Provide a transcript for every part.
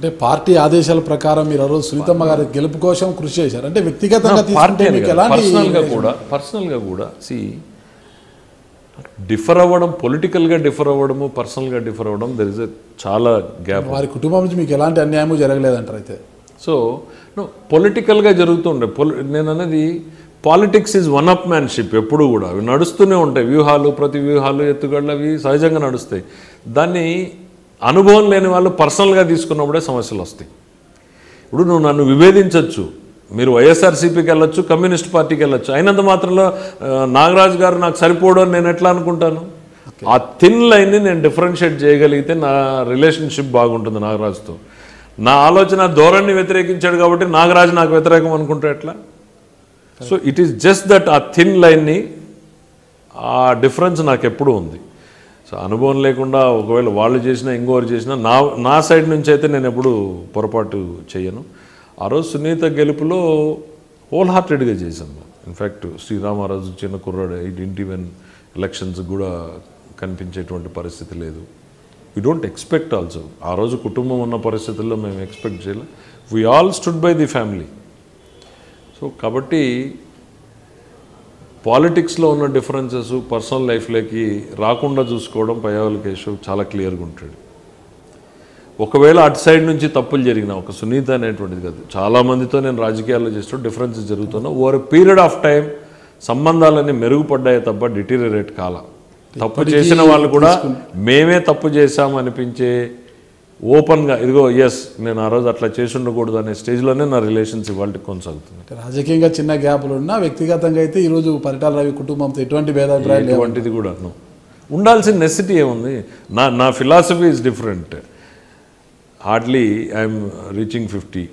అంటే పార్టీ ఆదేశాల ప్రకారం మీరు ఆ రోజు సునీతమ్మ గారి గెలుపు కోసం కృషి చేశారు. అంటే వ్యక్తిగతంగా తీసుకుంటే మీకు ఎలాంటి పర్సనల్గా కూడా డిఫర్ అవ్వడం, పొలిటికల్గా డిఫర్ అవ్వడము, పర్సనల్గా డిఫర్ అవ్వడం, దెర్ ఇస్ చాలా గ్యాప్. వారి కుటుంబం నుంచి మీకు ఎలాంటి అన్యాయము జరగలేదంటారు అయితే? సో పొలిటికల్గా జరుగుతుండే నేను అనేది పాలిటిక్స్ ఈజ్ వన్ అప్ మ్యాన్షిప్. ఎప్పుడు కూడా అవి నడుస్తూనే ఉంటాయి. వ్యూహాలు, ప్రతి వ్యూహాలు, ఎత్తుగడలు అవి సహజంగా నడుస్తాయి. దాన్ని అనుభవం లేని వాళ్ళు పర్సనల్గా తీసుకున్నప్పుడే సమస్యలు వస్తాయి. ఇప్పుడు నువ్వు నన్ను విభేదించవచ్చు, మీరు వైఎస్ఆర్సీపీకి వెళ్ళొచ్చు, కమ్యూనిస్ట్ పార్టీకి వెళ్ళొచ్చు, అయినంత మాత్రంలో నాగరాజు గారు నాకు సరిపోవడం అని నేను ఎట్లా అనుకుంటాను? ఆ థిన్ లైన్ని నేను డిఫరెన్షియేట్ చేయగలిగితే నా రిలేషన్షిప్ బాగుంటుంది నాగరాజుతో. నా ఆలోచన ధోరణిని వ్యతిరేకించాడు కాబట్టి నాగరాజు నాకు వ్యతిరేకం అనుకుంటే ఎట్లా? So it is just that ఆ థిన్ లైన్ని, ఆ డిఫరెన్స్ నాకు ఎప్పుడూ ఉంది. సో అనుభవం లేకుండా ఒకవేళ వాళ్ళు చేసినా ఇంకోరు చేసినా నా సైడ్ నుంచి అయితే నేను ఎప్పుడు పొరపాటు చేయను. ఆ రోజు సునీత గెలుపులో హోల్ హార్టెడ్గా చేశాను. ఇన్ఫ్యాక్ట్ శ్రీరామారాజు చిన్న కుర్రాడు, ఈవెన్ ఎలక్షన్స్ కూడా కనిపించేటువంటి పరిస్థితి లేదు. We don't expect also. ఆ రోజు కుటుంబం ఉన్న పరిస్థితుల్లో మేము ఎక్స్పెక్ట్ చేయలేదు. We all stood by the family. So కాబట్టి పాలిటిక్స్లో ఉన్న డిఫరెన్సెస్ పర్సనల్ లైఫ్లోకి రాకుండా చూసుకోవడం పయ్యావుల కేశవ్ చాలా క్లియర్గా ఉంటాడు. ఒకవేళ అటు సైడ్ నుంచి తప్పులు జరిగినా, ఒక సునీత అనేటువంటిది కాదు, చాలామందితో నేను రాజకీయాల్లో చేస్తూ డిఫరెన్సెస్ జరుగుతున్నా ఓవర్ పీరియడ్ ఆఫ్ టైం సంబంధాలన్నీ మెరుగుపడ్డాయి తప్ప డిటీరియరేట్ కాల. తప్పు చేసిన వాళ్ళు కూడా మేమే తప్పు చేశాము అనిపించే ఓపెన్గా, ఇదిగో ఎస్ నేను ఆ రోజు అట్లా చేసి ఉండకూడదు అనే స్టేజ్లోనే నా రిలేషన్స్ ఇవాళ కొనసాగుతుంది. రాజకీయంగా చిన్న గ్యాప్లు ఉన్నా వ్యక్తిగతంగా అయితే ఈరోజు పరిటాల రవి కుటుంబంతో ఎటువంటి భేదాభిప్రాయాలు ఎటువంటిది కూడా ఉండాల్సిన నెసిటీ ఏముంది? నా philosophy is different. Hardly I'm reaching 50.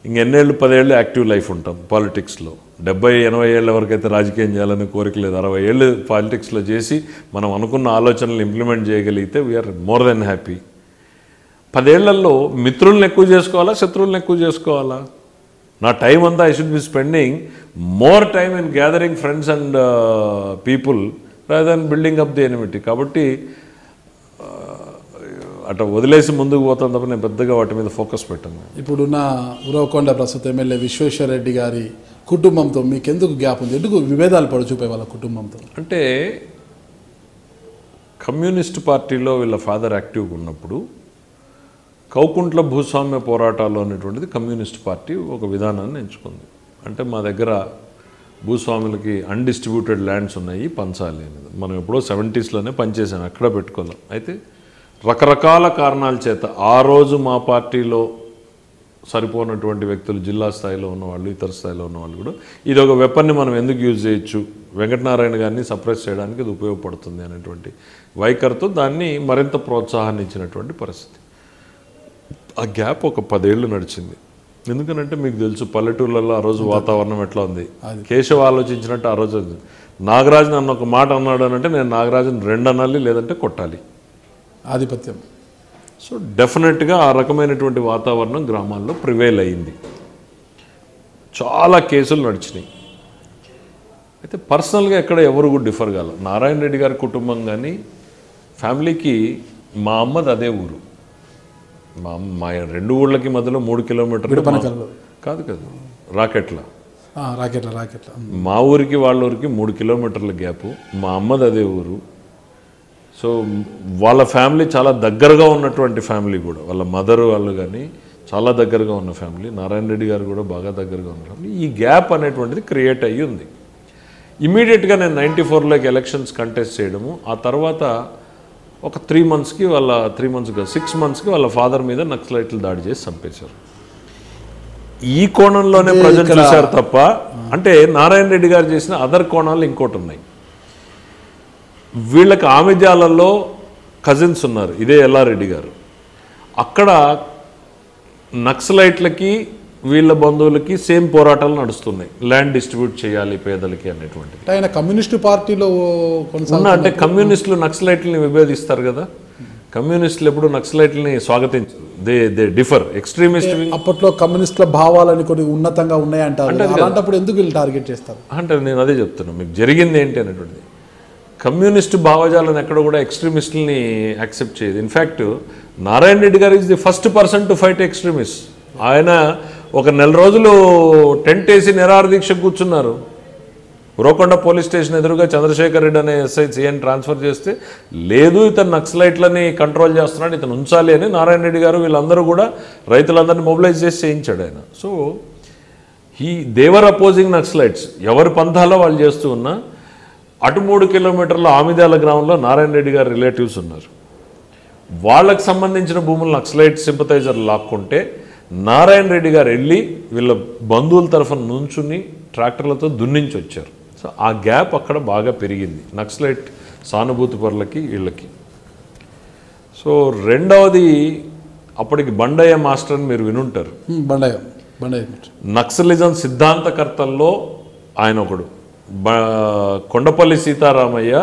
ఇంకెన్నేళ్ళు 10 ఏళ్ళు యాక్టివ్ లైఫ్ ఉంటాం పాలిటిక్స్లో. 70-80 ఏళ్ళ వరకైతే రాజకీయం చేయాలని కోరిక లేదు. 60 ఏళ్ళు పాలిటిక్స్లో చేసి మనం అనుకున్న ఆలోచనలు ఇంప్లిమెంట్ చేయగలిగితే వీఆర్ మోర్ దెన్ హ్యాపీ. 10 ఏళ్లలో మిత్రులను ఎక్కువ చేసుకోవాలా, శత్రువులను ఎక్కువ చేసుకోవాలా? నా టైం అంతా I should be spending more time in gathering friends and people rather than building up the enmity. కాబట్టి అట్లా వదిలేసి ముందుకు పోతాం తప్ప నేను పెద్దగా వాటి మీద ఫోకస్ పెట్టాను. ఇప్పుడున్న ఉరవకొండ ప్రస్తుత ఎమ్మెల్యే విశ్వేశ్వర రెడ్డి గారి కుటుంబంతో మీకు ఎందుకు గ్యాప్ ఉంది? ఎందుకు విభేదాలు పడుచూపే వాళ్ళ కుటుంబంతో? అంటే కమ్యూనిస్ట్ పార్టీలో వీళ్ళ ఫాదర్ యాక్టివ్గా ఉన్నప్పుడు కౌకుంట్ల భూస్వామ్య పోరాటాలు అనేటువంటిది కమ్యూనిస్ట్ పార్టీ ఒక విధానాన్ని ఎంచుకుంది. అంటే మా దగ్గర భూస్వాములకి అన్డిస్ట్రిబ్యూటెడ్ ల్యాండ్స్ ఉన్నాయి, పంచాలి అనేది. మనం ఎప్పుడో 70s పనిచేసాను, అక్కడ పెట్టుకోలేం. అయితే రకరకాల కారణాల చేత ఆ రోజు మా పార్టీలో సరిపోనటువంటి వ్యక్తులు, జిల్లా స్థాయిలో ఉన్నవాళ్ళు, ఇతర స్థాయిలో ఉన్నవాళ్ళు కూడా ఇది ఒక వెపన్ని మనం ఎందుకు యూజ్ చేయొచ్చు, వెంకటనారాయణ గారిని సప్రెస్ చేయడానికి ఇది ఉపయోగపడుతుంది అనేటువంటి వైఖరితో దాన్ని మరింత ప్రోత్సాహాన్ని ఇచ్చినటువంటి పరిస్థితి. ఆ గ్యాప్ ఒక 10 ఏళ్ళు నడిచింది. ఎందుకనంటే మీకు తెలుసు పల్లెటూళ్ళల్లో ఆ రోజు వాతావరణం ఎట్లా ఉంది. కేశవ్ ఆలోచించినట్టు ఆ రోజు నాగరాజు నన్ను ఒక మాట అన్నాడు అనంటే నేను నాగరాజుని 2 అనాలి, లేదంటే కొట్టాలి, ఆధిపత్యం. సో డెఫినెట్గా ఆ రకమైనటువంటి వాతావరణం గ్రామాల్లో ప్రివైల్ అయింది. చాలా కేసులు నడిచినాయి. అయితే పర్సనల్గా ఎక్కడ ఎవరు కూడా డిఫర్ కాల. నారాయణ రెడ్డి గారి కుటుంబం కానీ ఫ్యామిలీకి మా అమ్మది అదే ఊరు. మా 2 ఊళ్ళకి మధ్యలో 3 కిలోమీటర్లు కాదు రాకెట్ల. మా ఊరికి వాళ్ళ ఊరికి 3 కిలోమీటర్ల గ్యాపు. మా అమ్మది అదే ఊరు. సో వాళ్ళ ఫ్యామిలీ చాలా దగ్గరగా ఉన్నటువంటి ఫ్యామిలీ కూడా, వాళ్ళ మదర్ వాళ్ళు కానీ చాలా దగ్గరగా ఉన్న ఫ్యామిలీ. నారాయణ రెడ్డి గారు కూడా బాగా దగ్గరగా ఉన్న ఫ్యామిలీ. ఈ గ్యాప్ అనేటువంటిది క్రియేట్ అయ్యి ఉంది. ఇమీడియట్గా నేను 94లోకి ఎలక్షన్స్ కంటెస్ట్ చేయడము, ఆ తర్వాత ఒక 3 మంత్స్కి 6 మంత్స్కి వాళ్ళ ఫాదర్ మీద నక్సలైట్లు దాడి చేసి చంపేశారు. ఈ కోణంలోనే ప్రజలు చూశారు తప్ప, అంటే నారాయణ రెడ్డి గారు చేసిన అదర్ కోణాలు ఇంకోటి ఉన్నాయి. వీళ్ళకి ఆమెజాలలో కజిన్స్ ఉన్నారు, ఇదే ఎల్లారెడ్డి గారు. అక్కడ నక్సలైట్లకి వీళ్ళ బంధువులకి సేమ్ పోరాటాలు నడుస్తున్నాయి, ల్యాండ్ డిస్ట్రిబ్యూట్ చేయాలి పేదలకి అనేటువంటిది. ఆయన కమ్యూనిస్టు పార్టీలో అంటే కమ్యూనిస్టులు నక్సలైట్లని విభేదిస్తారు కదా. కమ్యూనిస్టులు ఎప్పుడు నక్సలైట్లని స్వాగతించరు. They differ. ఎక్స్ట్రీమిస్ట్ అప్పట్లో కమ్యూనిస్టుల భావాలని కొన్ని ఉన్నతంగా ఉన్నాయంటారు. అలాంటప్పుడు ఎందుకు వీళ్ళు టార్గెట్ చేస్తారు అంటే నేను అదే చెప్తున్నాను మీకు జరిగింది ఏంటి అనేటువంటిది. కమ్యూనిస్టు భావజాలను ఎక్కడ కూడా ఎక్స్ట్రీమిస్టులని యాక్సెప్ట్ చేయదు. ఇన్ఫ్యాక్ట్ నారాయణ రెడ్డి గారు is the first person to fight extremist. ఆయన ఒక నెల రోజులు టెంట్ వేసి నిరాహార దీక్ష కూర్చున్నారు. ఉరవకొండ పోలీస్ స్టేషన్ ఎదురుగా చంద్రశేఖర్ రెడ్డి అనే ఎస్ఐ సీఎన్ ట్రాన్స్ఫర్ చేస్తే, లేదు ఇతను నక్సలైట్లని కంట్రోల్ చేస్తున్నాడు, ఇతను ఉంచాలి అని నారాయణ రెడ్డి గారు వీళ్ళందరూ కూడా రైతులందరినీ మొబిలైజ్ చేసి చేయించాడు ఆయన. సో దేవర్ అపోజింగ్ నక్సలైట్స్, ఎవరి పంథాలో వాళ్ళు చేస్తూ ఉన్నా, అటు 3 కిలోమీటర్ల ఆమిదాల గ్రామంలో నారాయణ రెడ్డి గారు రిలేటివ్స్ ఉన్నారు. వాళ్ళకు సంబంధించిన భూములు నక్సలైట్ సింపథైజర్ లాక్కుంటే నారాయణ రెడ్డి గారు వెళ్ళి వీళ్ళ బంధువుల తరఫున నుంచుని ట్రాక్టర్లతో దున్నించి వచ్చారు. సో ఆ గ్యాప్ అక్కడ బాగా పెరిగింది నక్సలైట్ సానుభూతి పరులకి వీళ్ళకి. సో రెండవది, అప్పటికి బండయ్య మాస్టర్ అని మీరు వినుంటారు. నక్సలిజం సిద్ధాంతకర్తల్లో ఆయన ఒకడు. కొండపల్లి సీతారామయ్య,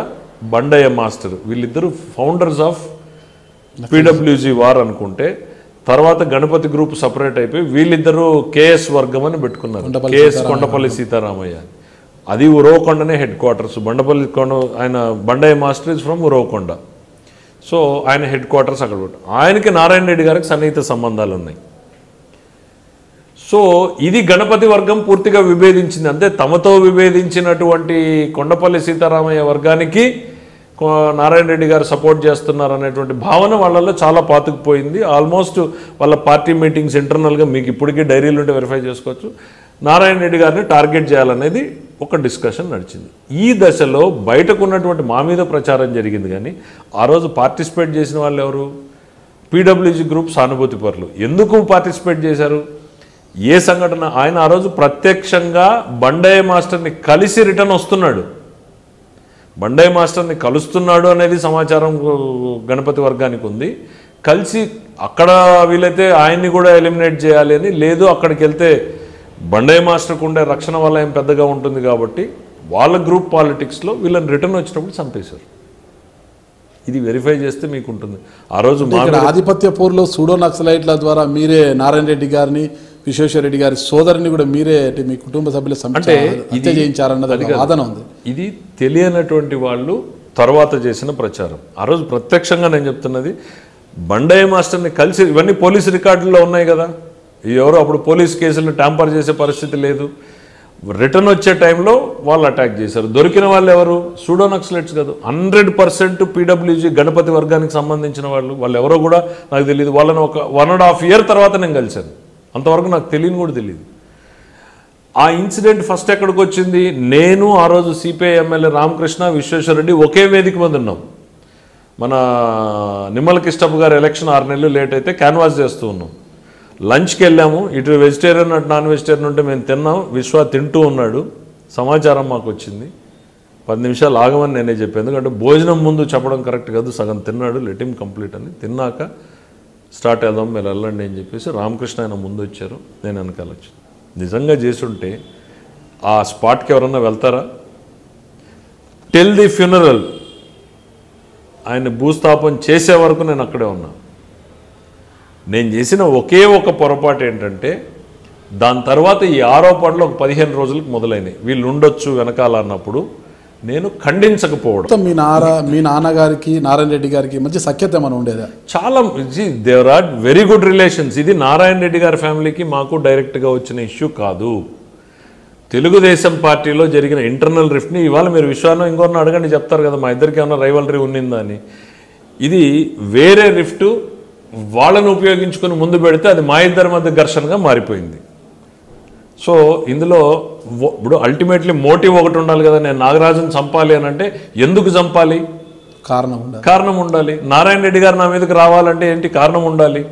బండయ్య మాస్టర్, వీళ్ళిద్దరూ ఫౌండర్స్ ఆఫ్ PWG వార్ అనుకుంటే, తర్వాత గణపతి గ్రూప్ సపరేట్ అయిపోయి వీళ్ళిద్దరూ కేఎస్ వర్గం అని పెట్టుకున్నారు. కేఎస్ కొండపల్లి సీతారామయ్య, అది ఉరవకొండనే హెడ్ క్వార్టర్స్. ఆయన Bandaiah master is from Uravakonda. So ఆయన హెడ్ క్వార్టర్స్ అక్కడ పెట్టారు. ఆయనకి నారాయణ రెడ్డి గారికి సన్నిహిత సంబంధాలు ఉన్నాయి. సో ఇది గణపతి వర్గం పూర్తిగా విభేదించింది. అంతే, తమతో విభేదించినటువంటి కొండపల్లి సీతారామయ్య వర్గానికి నారాయణ రెడ్డి గారు సపోర్ట్ చేస్తున్నారు అనేటువంటి భావన వాళ్ళల్లో చాలా పాతుకుపోయింది. ఆల్మోస్ట్ వాళ్ళ పార్టీ మీటింగ్స్ ఇంటర్నల్గా మీకు ఇప్పటికీ డైరీలు ఉంటే వెరిఫై చేసుకోవచ్చు, నారాయణ రెడ్డి గారిని టార్గెట్ చేయాలనేది ఒక డిస్కషన్ నడిచింది. ఈ దశలో బయటకు ఉన్నటువంటి మా మీద ప్రచారం జరిగింది, కానీ ఆ రోజు పార్టిసిపేట్ చేసిన వాళ్ళు ఎవరు? PWG గ్రూప్ సానుభూతి పరులు. ఎందుకు పార్టిసిపేట్ చేశారు? ఏ సంఘటన? ఆయన ఆ రోజు ప్రత్యక్షంగా బండయ్య మాస్టర్ని కలిసి రిటర్న్ వస్తున్నాడు. బండయ్య మాస్టర్ని కలుస్తున్నాడు అనేది సమాచారం గణపతి వర్గానికి ఉంది. కలిసి అక్కడ వీలైతే ఆయన్ని కూడా ఎలిమినేట్ చేయాలి అని, లేదు అక్కడికి వెళ్తే బండయ్య మాస్టర్కు ఉండే రక్షణ వల్ల ఏం పెద్దగా ఉంటుంది కాబట్టి వాళ్ళ గ్రూప్ పాలిటిక్స్లో వీళ్ళని రిటర్న్ వచ్చినప్పుడు చంపేశారు. ఇది వెరిఫై చేస్తే మీకు ఉంటుంది. ఆ రోజు ఆధిపత్య పోరులో సూడో నక్సలైట్ల ద్వారా మీరే నారాయణ రెడ్డి గారిని, విశ్వేశ్వర రెడ్డి గారి సోదరిని కూడా మీరే మీ కుటుంబ సభ్యుల హత్య చేయించారన్నది వాదన ఉంది. ఇది తెలియనటువంటి వాళ్ళు తర్వాత చేసిన ప్రచారం. ఆ రోజు ప్రత్యక్షంగా నేను చెప్తున్నది, బండయ్య మాస్టర్ని కలిసి, ఇవన్నీ పోలీసు రికార్డుల్లో ఉన్నాయి కదా, ఎవరు అప్పుడు పోలీస్ కేసులను ట్యాంపర్ చేసే పరిస్థితి లేదు. రిటర్న్ వచ్చే టైంలో వాళ్ళు అటాక్ చేశారు. దొరికిన వాళ్ళు ఎవరు? సూడో నక్సలైట్స్ కాదు, 100% PWG గణపతి వర్గానికి సంబంధించిన వాళ్ళు ఎవరో కూడా నాకు తెలియదు. వాళ్ళని ఒక 1.5 year తర్వాత నేను కలిశాను. అంతవరకు నాకు తెలియని కూడా తెలియదు. ఆ ఇన్సిడెంట్ ఫస్ట్ ఎక్కడికి వచ్చింది? నేను ఆ రోజు CPI ఎమ్మెల్యే రామకృష్ణ, విశ్వేశ్వర రెడ్డి ఒకే వేదిక మీద ఉన్నాం. మన నిమ్మల కిష్టప్ప గారు ఎలక్షన్ 6 నెలలు లేట్ అయితే క్యాన్వాస్ చేస్తూ ఉన్నాం. లంచ్కి వెళ్ళాము. ఇటు వెజిటేరియన్ అటు నాన్ వెజిటేరియన్ ఉంటే మేము తిన్నాం. విశ్వ తింటూ ఉన్నాడు. సమాచారం మాకు వచ్చింది. 10 నిమిషాలు ఆగమని నేనే చెప్పాను, ఎందుకంటే భోజనం ముందు చెప్పడం కరెక్ట్ కాదు. సగం తిన్నాడు, లెట్ హిమ్ కంప్లీట్ అని. తిన్నాక స్టార్ట్ అవుదాం, మీరు వెళ్ళండి అని చెప్పేసి రామకృష్ణ ఆయన ముందు వచ్చారు, నేను వెనకాల వచ్చాను. నిజంగా చేసుంటే ఆ స్పాట్కి ఎవరన్నా వెళ్తారా? టిల్ ది ఫ్యూనరల్, ఆయన భూస్థాపన చేసే వరకు నేను అక్కడే ఉన్నా. నేను చేసిన ఒకే ఒక పొరపాటు ఏంటంటే, దాని తర్వాత ఈ ఆరోపణలు ఒక 15 రోజులకు మొదలైనవి. వీళ్ళు ఉండొచ్చు వెనకాల అన్నప్పుడు నేను ఖండించకపోవడం. మీ నాన్నగారికి నారాయణ రెడ్డి గారికి మంచి సఖ్యత ఏమైనా ఉండేదా? చాలా, there are very good relations. ఇది నారాయణ రెడ్డి గారి ఫ్యామిలీకి మాకు డైరెక్ట్గా వచ్చిన ఇష్యూ కాదు. తెలుగుదేశం పార్టీలో జరిగిన ఇంటర్నల్ రిఫ్ట్ని ఇవాళ మీరు విశ్వాసం ఇంకొన్ని అడగండి, చెప్తారు కదా మా ఇద్దరికి ఏమన్నా రైవలరీ ఉన్నిందా అని. ఇది వేరే రిఫ్ట్, వాళ్ళని ఉపయోగించుకొని ముందు పెడితే అది మా ఇద్దరి మధ్య ఘర్షణగా మారిపోయింది. సో ఇందులో ఇప్పుడు అల్టిమేట్లీ మోటివ్ ఒకటి ఉండాలి కదా. నేను నాగరాజుని చంపాలి అని అంటే ఎందుకు చంపాలి? కారణం ఉండాలి. నారాయణ రెడ్డి గారు నా మీదకి రావాలంటే ఏంటి కారణం ఉండాలి.